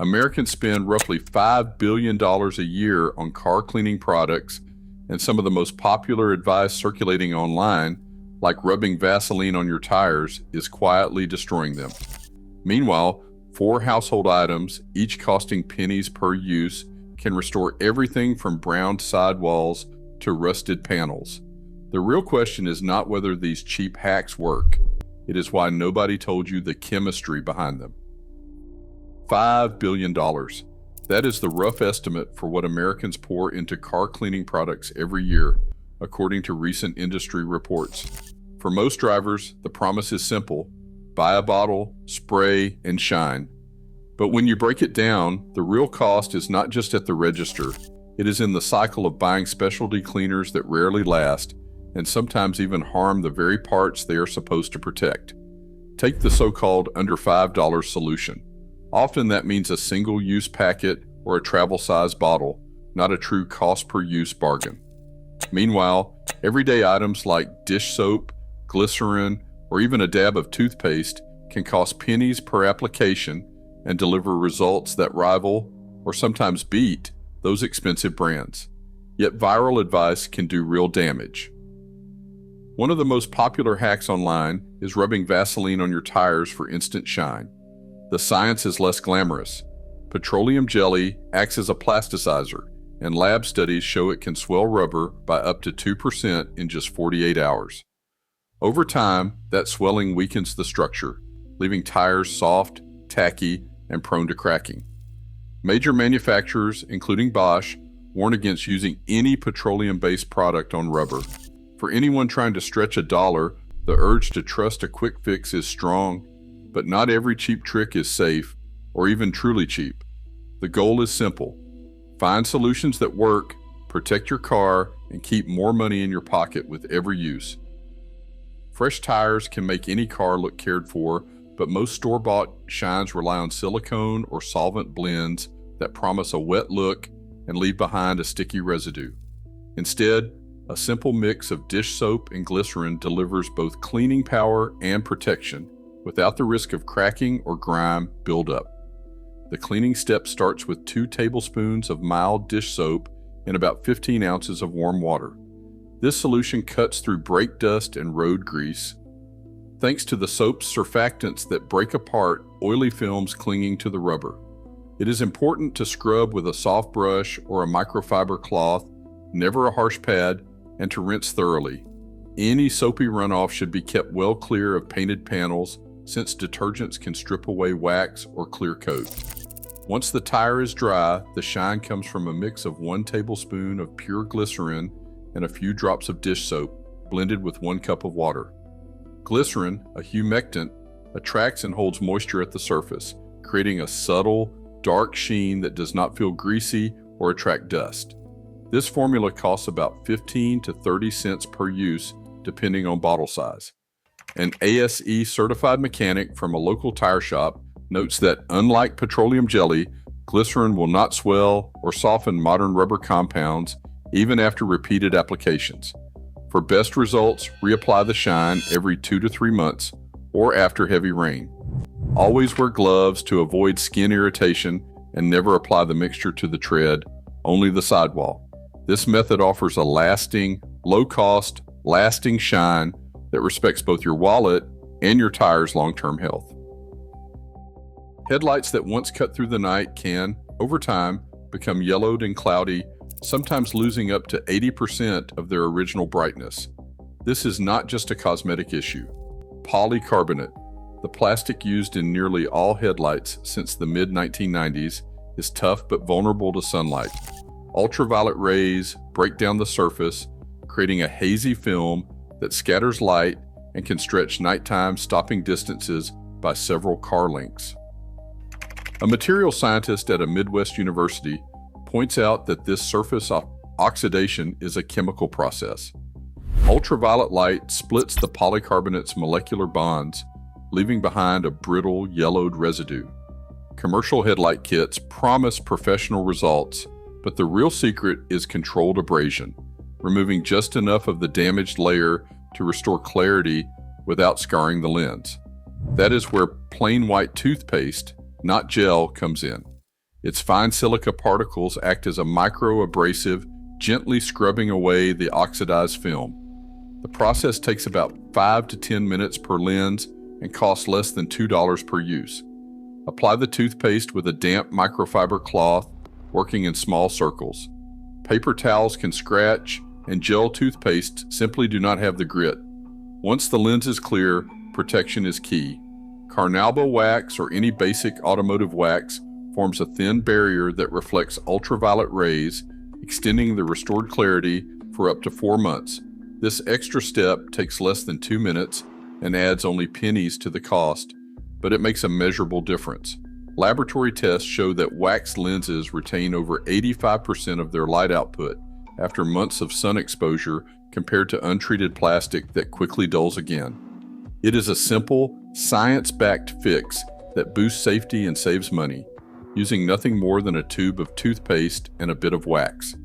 Americans spend roughly $5 billion a year on car cleaning products, and some of the most popular advice circulating online, like rubbing Vaseline on your tires, is quietly destroying them. Meanwhile, 4 household items, each costing pennies per use, can restore everything from browned sidewalls to rusted panels. The real question is not whether these cheap hacks work. It is why nobody told you the chemistry behind them. $5 billion. That is the rough estimate for what Americans pour into car cleaning products every year, according to recent industry reports. For most drivers, the promise is simple: buy a bottle, spray, and shine. But when you break it down, the real cost is not just at the register. It is in the cycle of buying specialty cleaners that rarely last, and sometimes even harm the very parts they are supposed to protect. Take the so-called under $5 solution. Often that means a single-use packet or a travel-size bottle, not a true cost-per-use bargain. Meanwhile, everyday items like dish soap, glycerin, or even a dab of toothpaste can cost pennies per application and deliver results that rival, or sometimes beat, those expensive brands. Yet viral advice can do real damage. One of the most popular hacks online is rubbing Vaseline on your tires for instant shine. The science is less glamorous. Petroleum jelly acts as a plasticizer, and lab studies show it can swell rubber by up to 2% in just 48 hours. Over time, that swelling weakens the structure, leaving tires soft, tacky, and prone to cracking. Major manufacturers, including Bosch, warn against using any petroleum-based product on rubber. For anyone trying to stretch a dollar, the urge to trust a quick fix is strong, but not every cheap trick is safe, or even truly cheap. The goal is simple: find solutions that work, protect your car, and keep more money in your pocket with every use. Fresh tires can make any car look cared for, but most store-bought shines rely on silicone or solvent blends that promise a wet look and leave behind a sticky residue. Instead, a simple mix of dish soap and glycerin delivers both cleaning power and protection, without the risk of cracking or grime buildup. The cleaning step starts with 2 tablespoons of mild dish soap and about 15 ounces of warm water. This solution cuts through brake dust and road grease, thanks to the soap's surfactants that break apart oily films clinging to the rubber. It is important to scrub with a soft brush or a microfiber cloth, never a harsh pad, and to rinse thoroughly. Any soapy runoff should be kept well clear of painted panels, since detergents can strip away wax or clear coat. Once the tire is dry, the shine comes from a mix of 1 tablespoon of pure glycerin and a few drops of dish soap, blended with 1 cup of water. Glycerin, a humectant, attracts and holds moisture at the surface, creating a subtle, dark sheen that does not feel greasy or attract dust. This formula costs about 15 to 30 cents per use, depending on bottle size. An ASE certified mechanic from a local tire shop notes that, unlike petroleum jelly, glycerin will not swell or soften modern rubber compounds even after repeated applications. For best results, reapply the shine every 2 to 3 months or after heavy rain. Always wear gloves to avoid skin irritation and never apply the mixture to the tread, only the sidewall. This method offers a lasting, low-cost, lasting shine that respects both your wallet and your tire's long-term health. Headlights that once cut through the night can, over time, become yellowed and cloudy, sometimes losing up to 80% of their original brightness. This is not just a cosmetic issue. Polycarbonate, the plastic used in nearly all headlights since the mid-1990s, is tough but vulnerable to sunlight. Ultraviolet rays break down the surface, creating a hazy film that scatters light and can stretch nighttime stopping distances by several car lengths. A material scientist at a Midwest university points out that this surface oxidation is a chemical process. Ultraviolet light splits the polycarbonate's molecular bonds, leaving behind a brittle, yellowed residue. Commercial headlight kits promise professional results, but the real secret is controlled abrasion, removing just enough of the damaged layer to restore clarity without scarring the lens. That is where plain white toothpaste, not gel, comes in. Its fine silica particles act as a micro-abrasive, gently scrubbing away the oxidized film. The process takes about 5 to 10 minutes per lens and costs less than $2 per use. Apply the toothpaste with a damp microfiber cloth, working in small circles. Paper towels can scratch, and gel toothpaste simply do not have the grit. Once the lens is clear, protection is key. Carnauba wax or any basic automotive wax forms a thin barrier that reflects ultraviolet rays, extending the restored clarity for up to 4 months. This extra step takes less than 2 minutes and adds only pennies to the cost, but it makes a measurable difference. Laboratory tests show that wax lenses retain over 85% of their light output after months of sun exposure compared to untreated plastic that quickly dulls again. It is a simple, science-backed fix that boosts safety and saves money, using nothing more than a tube of toothpaste and a bit of wax.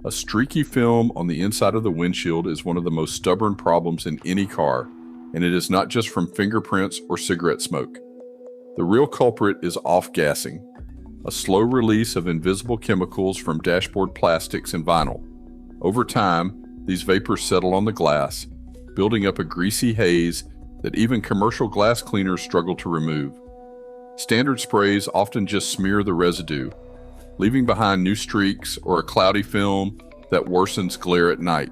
A streaky film on the inside of the windshield is one of the most stubborn problems in any car, and it is not just from fingerprints or cigarette smoke. The real culprit is off-gassing, a slow release of invisible chemicals from dashboard plastics and vinyl. Over time, these vapors settle on the glass, building up a greasy haze that even commercial glass cleaners struggle to remove. Standard sprays often just smear the residue, leaving behind new streaks or a cloudy film that worsens glare at night.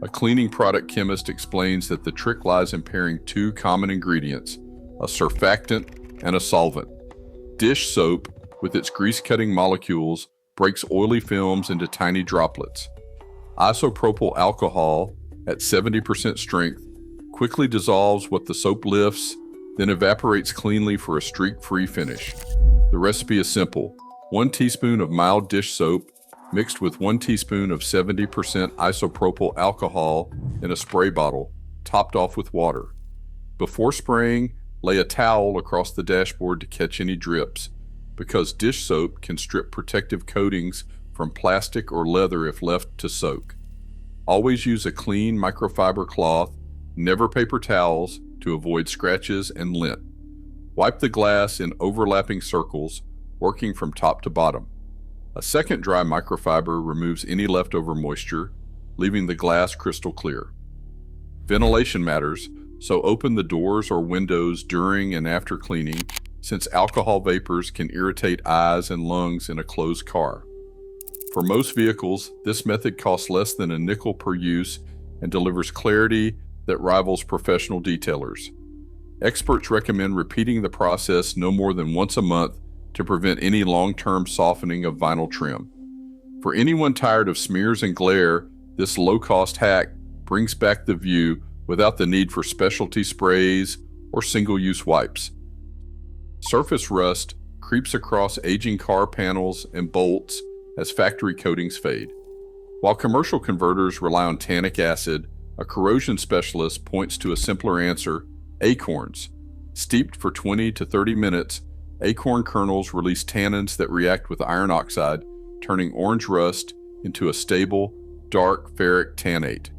A cleaning product chemist explains that the trick lies in pairing two common ingredients, a surfactant and a solvent. Dish soap, with its grease-cutting molecules, breaks oily films into tiny droplets. Isopropyl alcohol, at 70% strength, quickly dissolves what the soap lifts, then evaporates cleanly for a streak-free finish. The recipe is simple. 1 teaspoon of mild dish soap mixed with 1 teaspoon of 70% isopropyl alcohol in a spray bottle, topped off with water. Before spraying, lay a towel across the dashboard to catch any drips, because dish soap can strip protective coatings from plastic or leather if left to soak. Always use a clean microfiber cloth, never paper towels, to avoid scratches and lint. Wipe the glass in overlapping circles, working from top to bottom. A second dry microfiber removes any leftover moisture, leaving the glass crystal clear. Ventilation matters, so open the doors or windows during and after cleaning, since alcohol vapors can irritate eyes and lungs in a closed car. For most vehicles, this method costs less than a nickel per use and delivers clarity that rivals professional detailers. Experts recommend repeating the process no more than once a month to prevent any long-term softening of vinyl trim. For anyone tired of smears and glare, this low-cost hack brings back the view without the need for specialty sprays or single-use wipes. Surface rust creeps across aging car panels and bolts as factory coatings fade. While commercial converters rely on tannic acid, a corrosion specialist points to a simpler answer: acorns. Steeped for 20 to 30 minutes, acorn kernels release tannins that react with iron oxide, turning orange rust into a stable, dark ferric tannate.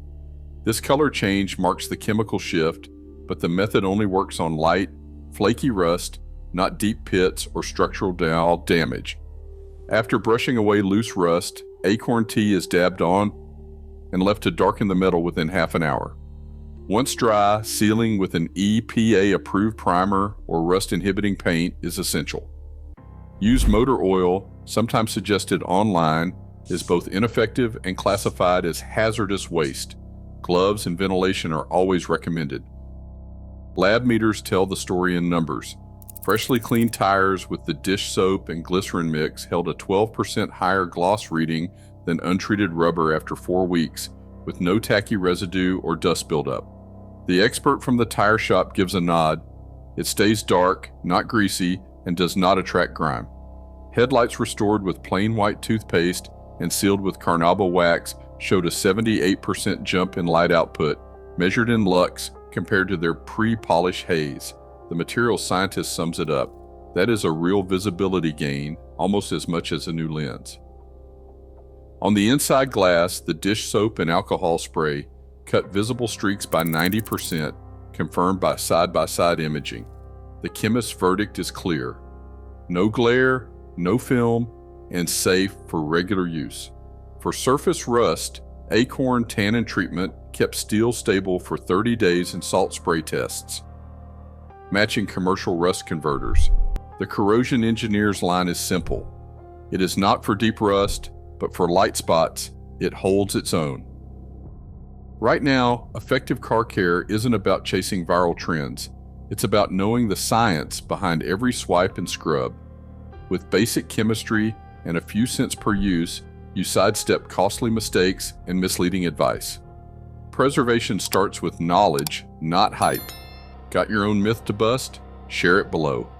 This color change marks the chemical shift, but the method only works on light, flaky rust, not deep pits or structural damage. After brushing away loose rust, acorn tea is dabbed on and left to darken the metal within half an hour. Once dry, sealing with an EPA-approved primer or rust-inhibiting paint is essential. Used motor oil, sometimes suggested online, is both ineffective and classified as hazardous waste. Gloves and ventilation are always recommended. Lab meters tell the story in numbers. Freshly cleaned tires with the dish soap and glycerin mix held a 12% higher gloss reading than untreated rubber after 4 weeks, with no tacky residue or dust buildup. The expert from the tire shop gives a nod. It stays dark, not greasy, and does not attract grime. Headlights restored with plain white toothpaste and sealed with carnauba wax showed a 78% jump in light output, measured in lux compared to their pre-polish haze. The material scientist sums it up. That is a real visibility gain, almost as much as a new lens. On the inside glass, the dish soap and alcohol spray cut visible streaks by 90%, confirmed by side-by-side imaging. The chemist's verdict is clear. No glare, no film, and safe for regular use. For surface rust, Acorn Tannin Treatment kept steel stable for 30 days in salt spray tests, matching commercial rust converters. The Corrosion Engineers line is simple. It is not for deep rust, but for light spots, it holds its own. Right now, effective car care isn't about chasing viral trends. It's about knowing the science behind every swipe and scrub. With basic chemistry and a few cents per use, you sidestep costly mistakes and misleading advice. Preservation starts with knowledge, not hype. Got your own myth to bust? Share it below.